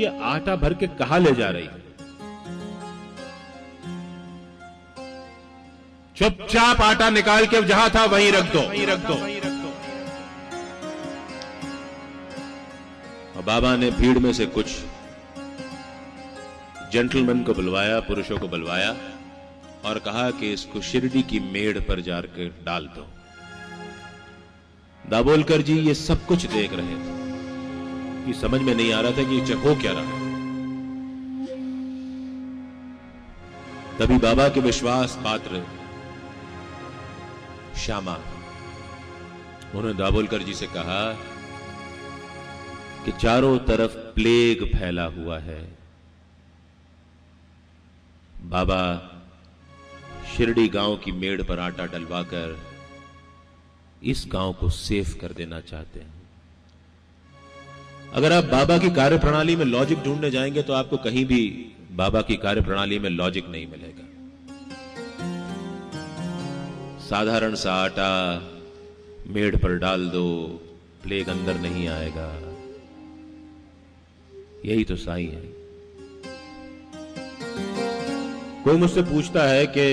कि ये आटा भर के कहां ले जा रही है। चुपचाप आटा निकाल के जहां था वहीं रख दो। और बाबा ने भीड़ में से कुछ जेंटलमैन को बुलवाया, पुरुषों को बुलवाया और कहा कि इसको शिरडी की मेड़ पर जाकर डाल दो। दाभोलकर जी ये सब कुछ देख रहे थे कि समझ में नहीं आ रहा था कि ये हो क्या रहा है। तभी बाबा के विश्वास पात्र श्यामा, उन्होंने दाभोलकर जी से कहा कि चारों तरफ प्लेग फैला हुआ है, बाबा शिरडी गांव की मेड़ पर आटा डलवाकर इस गांव को सेफ कर देना चाहते हैं। अगर आप बाबा की कार्यप्रणाली में लॉजिक ढूंढने जाएंगे तो आपको कहीं भी बाबा की कार्यप्रणाली में लॉजिक नहीं मिलेगा। साधारण सा आटा मेड़ पर डाल दो, प्लेग अंदर नहीं आएगा। यही तो साईं है। कोई मुझसे पूछता है कि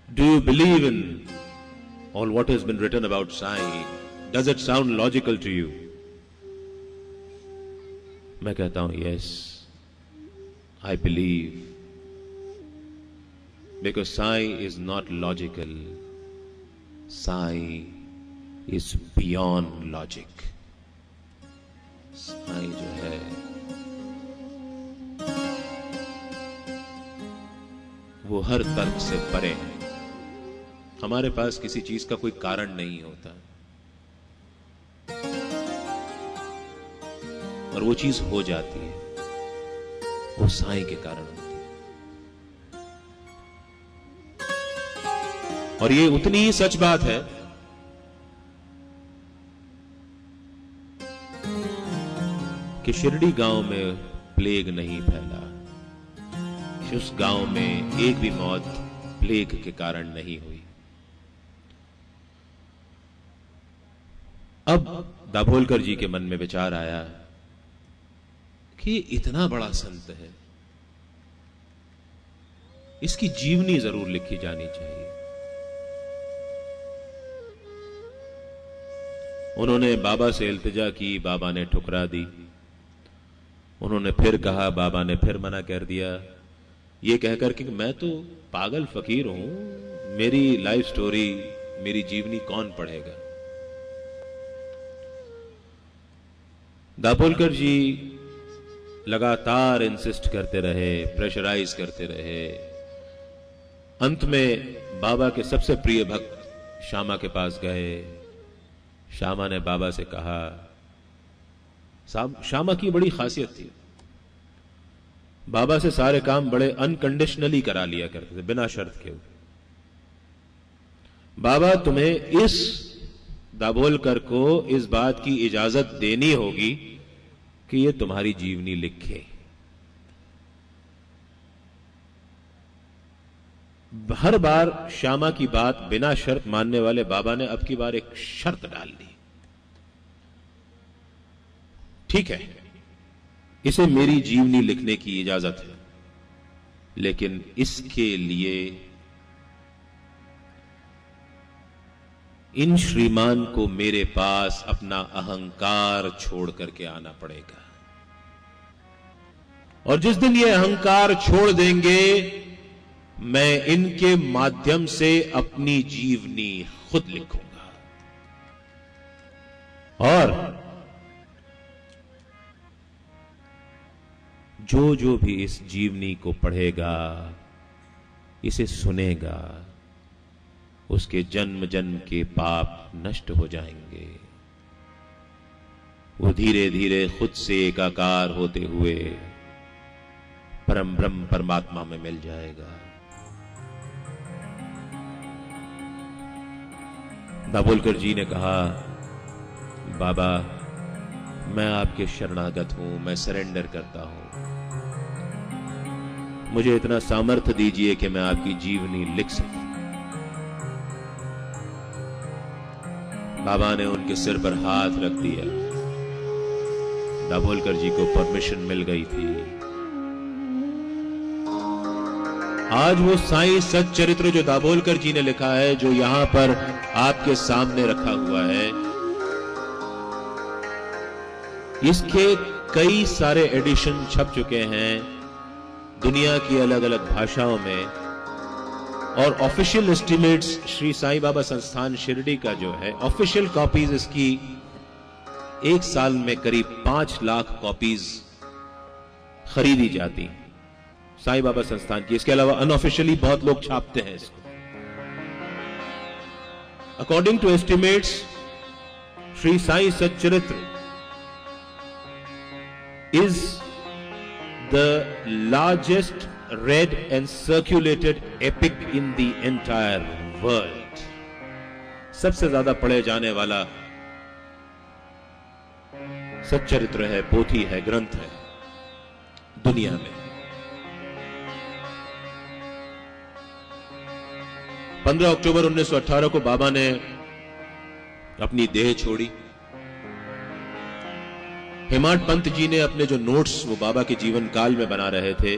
do you believe in all what has been written about Sai, does it sound logical to you? मैं कहता हूं yes, I believe, because Sai is not logical. Sai is beyond logic. Sai जो है वो हर तर्क से परे है। हमारे पास किसी चीज का कोई कारण नहीं होता और वो चीज हो जाती है, वो साईं के कारण होती है। और ये उतनी ही सच बात है कि शिरडी गांव में प्लेग नहीं फैला। उस गांव में एक भी मौत प्लेग के कारण नहीं हुई। अब दाभोलकर जी के मन में विचार आया कि ये इतना बड़ा संत है, इसकी जीवनी जरूर लिखी जानी चाहिए। उन्होंने बाबा से इल्तिजा की, बाबा ने ठुकरा दी। उन्होंने फिर कहा, बाबा ने फिर मना कर दिया, ये कहकर कि मैं तो पागल फकीर हूं, मेरी लाइफ स्टोरी, मेरी जीवनी कौन पढ़ेगा। दाभोलकर जी लगातार इंसिस्ट करते रहे, प्रेशराइज करते रहे। अंत में बाबा के सबसे प्रिय भक्त श्यामा के पास गए। श्यामा ने बाबा से कहा, श्यामा की बड़ी खासियत थी, बाबा से सारे काम बड़े अनकंडीशनली करा लिया करते थे, बिना शर्त के। बाबा तुम्हें इस दाभोलकर को इस बात की इजाजत देनी होगी कि ये तुम्हारी जीवनी लिखे। हर बार श्यामा की बात बिना शर्त मानने वाले बाबा ने अब की बार एक शर्त डाल दी, ठीक है, इसे मेरी जीवनी लिखने की इजाजत है, लेकिन इसके लिए इन श्रीमान को मेरे पास अपना अहंकार छोड़ करके आना पड़ेगा। और जिस दिन ये अहंकार छोड़ देंगे, मैं इनके माध्यम से अपनी जीवनी खुद लिखूंगा। और जो जो भी इस जीवनी को पढ़ेगा, इसे सुनेगा, उसके जन्म जन्म के पाप नष्ट हो जाएंगे। वो धीरे धीरे खुद से एकाकार होते हुए परम ब्रह्म परमात्मा में मिल जाएगा। दाभोलकर जी ने कहा, बाबा मैं आपके शरणागत हूं, मैं सरेंडर करता हूं, मुझे इतना सामर्थ्य दीजिए कि मैं आपकी जीवनी लिख सकूं। बाबा ने उनके सिर पर हाथ रख दिया। दाभोलकर जी को परमिशन मिल गई थी। आज वो साईं सच्चरित्र जो दाभोलकर जी ने लिखा है, जो यहां पर आपके सामने रखा हुआ है, इसके कई सारे एडिशन छप चुके हैं दुनिया की अलग अलग भाषाओं में। और ऑफिशियल एस्टिमेट्स श्री साईं बाबा संस्थान शिरडी का जो है, ऑफिशियल कॉपीज इसकी एक साल में करीब 5 लाख कॉपीज खरीदी जाती साईं बाबा संस्थान की। इसके अलावा अनऑफिशियली बहुत लोग छापते हैं इसको। According to estimates, Shri Sai Satcharitra is the largest read and circulated epic in the entire world. सबसे ज्यादा पढ़े जाने वाला सच्चरित्र है, पोथी है, ग्रंथ है दुनिया में। 15 अक्टूबर 1918 को बाबा ने अपनी देह छोड़ी। हेमाड पंत जी ने अपने जो नोट्स वो बाबा के जीवन काल में बना रहे थे,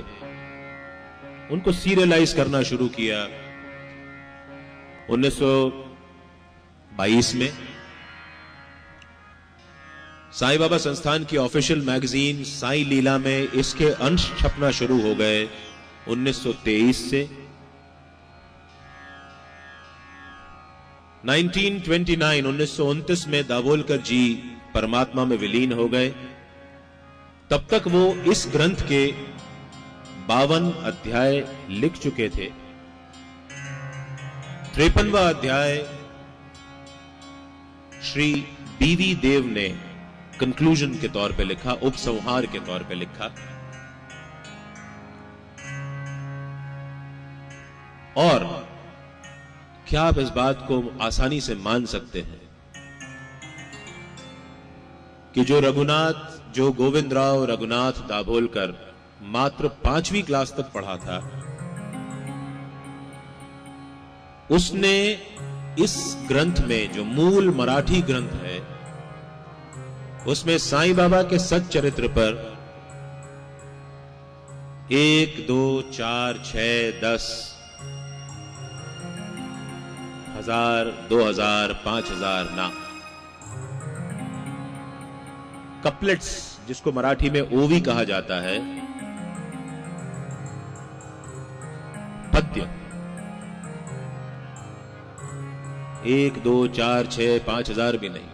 उनको सीरियलाइज करना शुरू किया। 1922 में साईं बाबा संस्थान की ऑफिशियल मैगजीन साईं लीला में इसके अंश छपना शुरू हो गए 1923 से। 1929 में दाभोलकर जी परमात्मा में विलीन हो गए। तब तक वो इस ग्रंथ के 52 अध्याय लिख चुके थे। 53वां अध्याय श्री बीवी देव ने कंक्लूजन के तौर पे लिखा, उपसंहार के तौर पे लिखा। और क्या आप इस बात को आसानी से मान सकते हैं कि जो गोविंदराव रघुनाथ दाभोलकर मात्र 5वीं क्लास तक पढ़ा था, उसने इस ग्रंथ में, जो मूल मराठी ग्रंथ है, उसमें साईं बाबा के सच्चरित्र पर 1, 2, 4, 6, 10, 1000, 2000, 5000 नाम, कपलेट्स, जिसको मराठी में ओवी कहा जाता है, पद्य 1, 2, 4, 6, 5000 भी नहीं,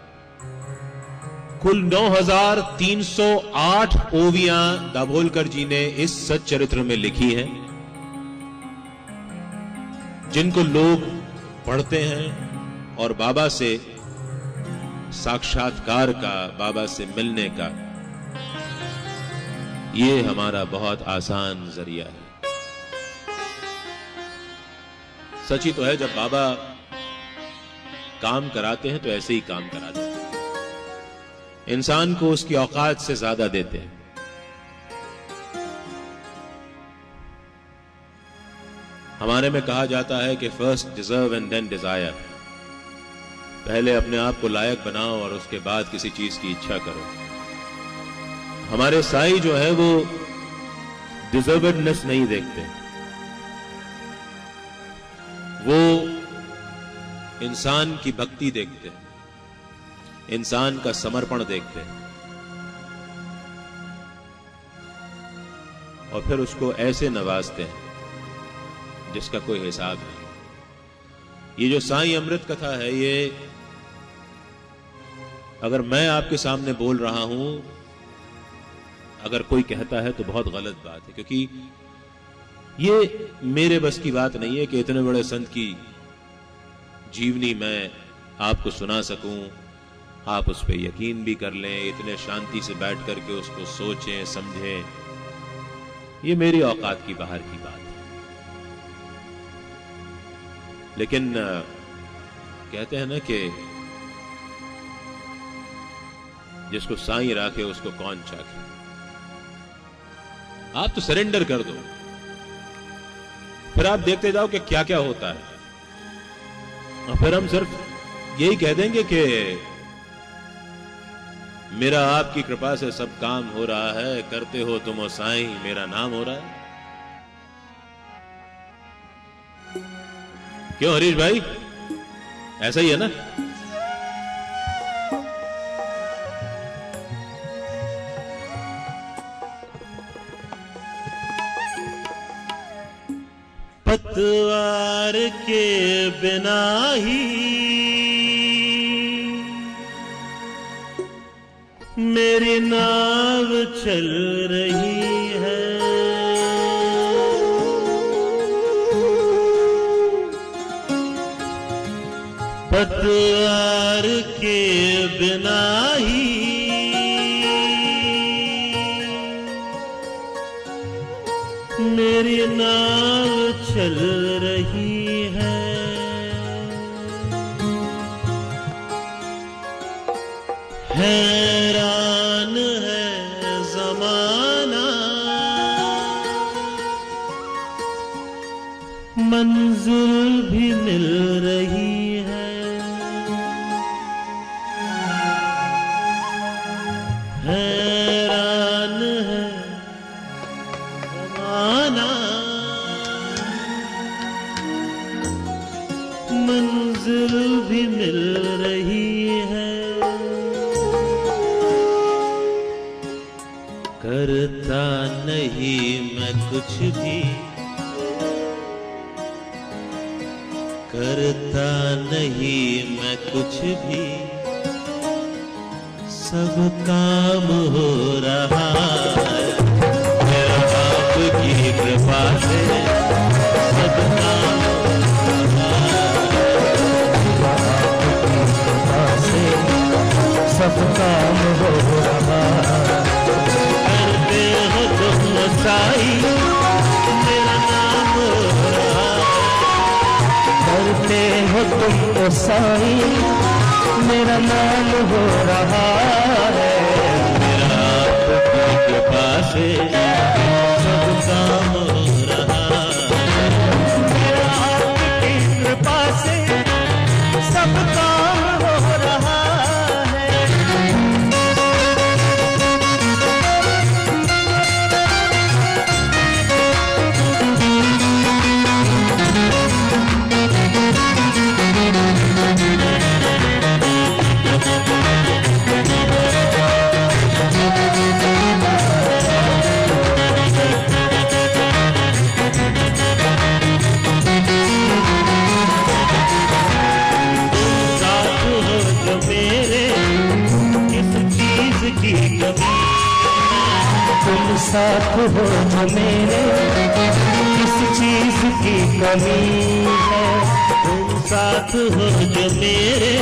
कुल 9308 ओवियां दाभोलकर जी ने इस सच्चरित्र में लिखी हैं, जिनको लोग पढ़ते हैं और बाबा से साक्षात्कार का, बाबा से मिलने का ये हमारा बहुत आसान जरिया है। सच ही तो है, जब बाबा काम कराते हैं तो ऐसे ही काम कराते हैं, इंसान को उसकी औकात से ज्यादा देते हैं। हमारे में कहा जाता है कि first deserve and then desire, पहले अपने आप को लायक बनाओ और उसके बाद किसी चीज की इच्छा करो। हमारे साईं जो है वो डिजर्वेडनेस नहीं देखते, वो इंसान की भक्ति देखते हैं, इंसान का समर्पण देखते हैं और फिर उसको ऐसे नवाजते हैं जिसका कोई हिसाब नहीं। ये जो साईं अमृत कथा है, ये अगर मैं आपके सामने बोल रहा हूं, अगर कोई कहता है तो बहुत गलत बात है, क्योंकि ये मेरे बस की बात नहीं है कि इतने बड़े संत की जीवनी मैं आपको सुना सकूं, आप उस पर यकीन भी कर लें, इतने शांति से बैठ करके उसको सोचें, समझें। ये मेरी औकात की बाहर की बात है। लेकिन कहते हैं ना कि जिसको साईं राखे उसको कौन चाखे। आप तो सरेंडर कर दो, फिर आप देखते जाओ कि क्या क्या होता है, और फिर हम सिर्फ यही कह देंगे कि मेरा आपकी कृपा से सब काम हो रहा है, करते हो तुम ओ साईं मेरा नाम हो रहा है। क्यों हरीश भाई, ऐसा ही है ना? पतवार के बिना ही मेरी नाव चल रही है, पतवार के बिना ही मेरी नाव चल रही है। हैरान है ज़माना, मंजिल भी मिल रही है। हैरान है ज़माना, मंजिल भी मिल रही है। करता नहीं मैं कुछ भी, करता नहीं मैं कुछ भी, सब काम हो रहा है आपकी कृपा से, सब काम हो रहा है, सब काम हो रहा है। करते हो तुम साईं मेरा नाम हो रहा है, करते हो तुम साईं मेरा नाम हो रहा है। मेरा आपकी कृपा से सब काम हो रहा है, मेरा आपकी कृपा से सब काम हो रहा है। तुम साथ हो जो मेरे, किस चीज की कमी है। तुम साथ हो जो मेरे,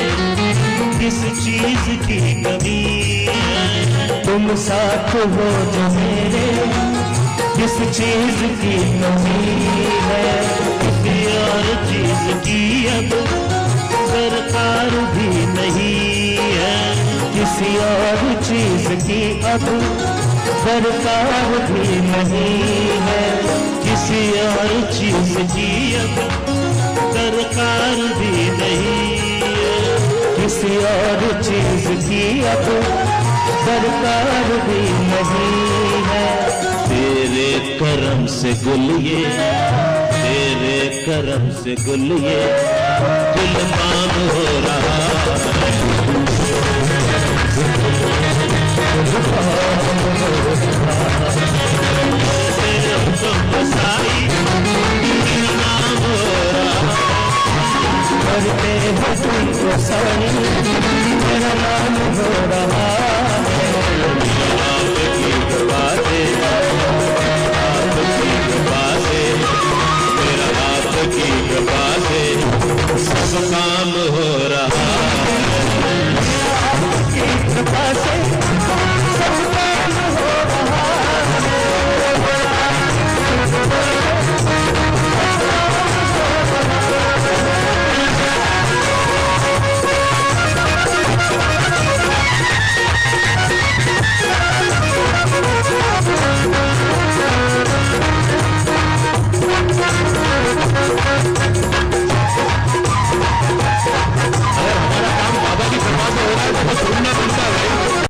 किस चीज की कमी है। तुम साथ हो जो मेरे, किस चीज की कमी है। किसी और चीज की अब दरकार भी नहीं है, किसी और चीज की अब दरकार भी नहीं है। किसी और चीज की अब दरकार भी नहीं है, किसी और चीज की अब दरकार भी नहीं है। तेरे करम से गुल ये, तेरे करम से गुल ये गुलमान हो रहा है। करते हो तुम साईं मेरा नाम हो रहा